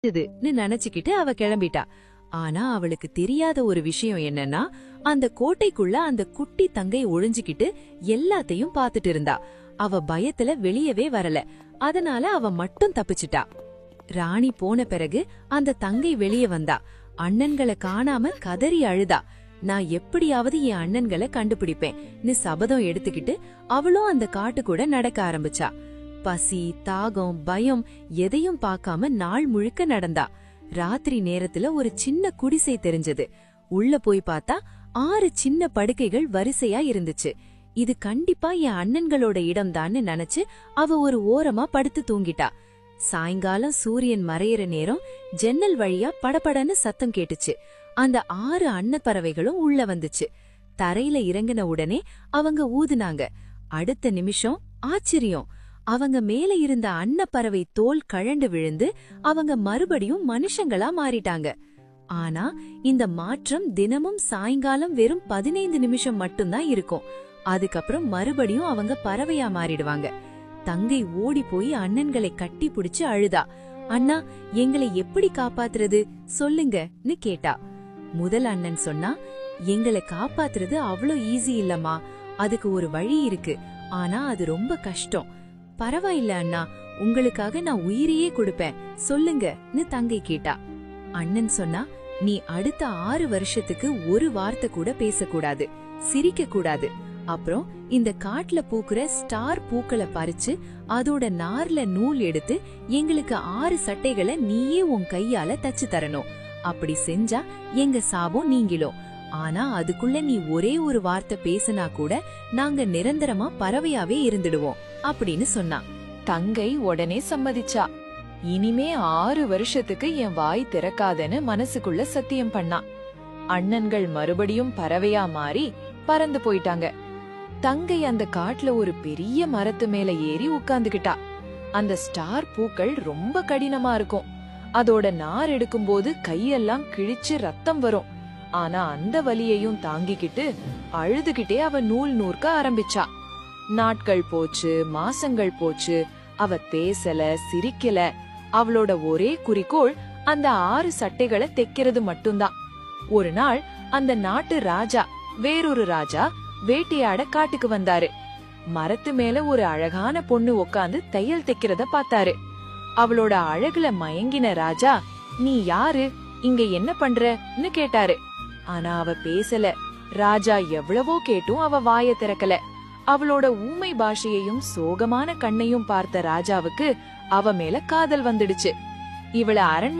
இதுன்னு நினைச்சுக்கிட்டு அவ கிளம்பிட்டா. ஆனா அவளுக்கு தெரியாத ஒரு விஷயம் என்னன்னா, அந்த கோட்டைக்குள்ள அந்த குட்டி தங்கை ஒளிஞ்சுக்கிட்டு எல்லாத்தையும் பாத்துட்டு இருந்தா. அவ பயத்துல வெளியவே வரல. அதனால அவ மட்டும் தப்பிச்சிட்டா. ராணி போன பிறகு அந்த தங்கை வெளியே வந்தா. அண்ணன்களை காணாம கதறி அழுதா. நான் எப்படியாவது என் அண்ணன்களை கண்டுபிடிப்பேன்னு சபதம் எடுத்துக்கிட்டு அவளும் அந்த காட்டு கூட நடக்க ஆரம்பிச்சா. பசி, தாகம், பயம் எதையும் பார்க்காம நாள் முழுக்க நடந்தா. ராத்திரி நேரத்துல ஒரு சின்ன குடிசை தெரிஞ்சது. உள்ள போய் பார்த்தா 6 சின்ன படுக்கைகள் வரிசையா இருந்துச்சு. இது கண்டிப்பா என் அண்ணன்களோட இடம்தான்னு நினைச்சு அவ ஒரு ஓரமா படுத்து தூங்கிட்டா. சாயங்காலம் சூரியன் மறையிற நேரம் ஜன்னல் வழியா படபடன்னு சத்தம் கேட்டுச்சு. அந்த 6 அன்னப்பறவைகளும் உள்ள வந்துச்சு. தரையில இறங்கின உடனே அவங்க ஊதுனாங்க. அடுத்த நிமிஷம் ஆச்சரியம். அவங்க மேல இருந்த அன்னப்பறவை தோல் கழண்டு விழுந்து அவங்க மறுபடியும் மனுஷங்களா மாறிட்டாங்க. ஆனா இந்த மாற்றம் தினமும் சாயங்காலம் வெறும் 15 நிமிஷம் மட்டும்தான் இருக்கும். அதுக்கப்புறம் மறுபடியும் அவங்க பறவையா மாறிடுவாங்க. தங்கை ஓடி போய் அண்ணன்களை கட்டி பிடிச்சு அழுதா. அண்ணா, எங்களை எப்படி காப்பாத்துறது சொல்லுங்கன்னு கேட்டா. முதல் அண்ணன் சொன்னா, எங்களை காப்பாத்துறது அவ்வளோ ஈஸி இல்லம்மா. அதுக்கு ஒரு வழி இருக்கு. ஆனா அது ரொம்ப கஷ்டம். பரவாயில்ல அண்ணா, உங்களுக்காக நான் உயிரையே கொடுப்பேன், சொல்லுங்கன்னு தங்கை கேட்டா. அண்ணன் சொன்னா, நீ அடுத்த 6 வருஷத்துக்கு ஒரு வார்த்தை கூட பேசக்கூடாது, சிரிக்க கூடாது. அப்புறம் இந்த காட்டுல பூக்குற ஸ்டார் பூக்களை பறிச்சு அதோட நார்ல நூல் எடுத்து எங்களுக்கு 6 சட்டைகளை நீயே உன் கையால தச்சு தரணும். அப்படி செஞ்சா எங்க சாபம் நீங்கிடும். ஆனா அதுக்குள்ள நீ ஒரே ஒரு வார்த்தை பேசினா கூட நாங்க நிரந்தரமா பறவையாவே இருந்துடுவோம் அப்படின்னு சொன்னான். தங்கை உடனே சம்மதிச்சா. இனிமே 6 வருஷத்துக்கு என் வாய் திறக்காதன்னு மனசுக்குள்ள சத்தியம் பண்ணா. அண்ணன்கள் மறுபடியும் பறவையா மாறி பறந்து போயிட்டாங்க. தங்கை அந்த காட்டுல ஒரு பெரிய மரத்து மேல ஏறி உட்கார்ந்துகிட்டா. அந்த ஸ்டார் பூக்கள் ரொம்ப கடினமா இருக்கும். அதோட நார் எடுக்கும்போது கையெல்லாம் கிழிச்சு ரத்தம் வரும். ஆனா அந்த வலியையும் தாங்கிக்கிட்டு அழுதுகிட்டே அவ நூல் நூற்க ஆரம்பிச்சா. நாட்கள் போச்சு, மாசங்கள் போச்சு. அவ பேசல, சிரிக்கல. அவளோட ஒரே குறிக்கோள் அந்த 6 சட்டைகளை தைக்கிறது மட்டும்தான். ஒரு நாள் அந்த நாட்டு ராஜா வேறொரு ராஜா வேட்டையாட காட்டுக்கு வந்தாரு. மரத்து மேல ஒரு அழகான பொண்ணு உட்காந்து தையல் தைக்கிறத பார்த்தாரு. அவளோட அழகுல மயங்கின ராஜா, நீ யாரு, இங்க என்ன பண்றன்னு கேட்டாரு. ஆனா அவ பேசல. ராஜா எவ்வளவோ கேட்டும் அவ வாய திறக்கல. அவளோட ஊமை பாஷையையும் சோகமான கண்ணையும் பார்த்த ராஜாவுக்கு அவ மேல காதல் வந்துடுச்சு. இவள அரண்மனை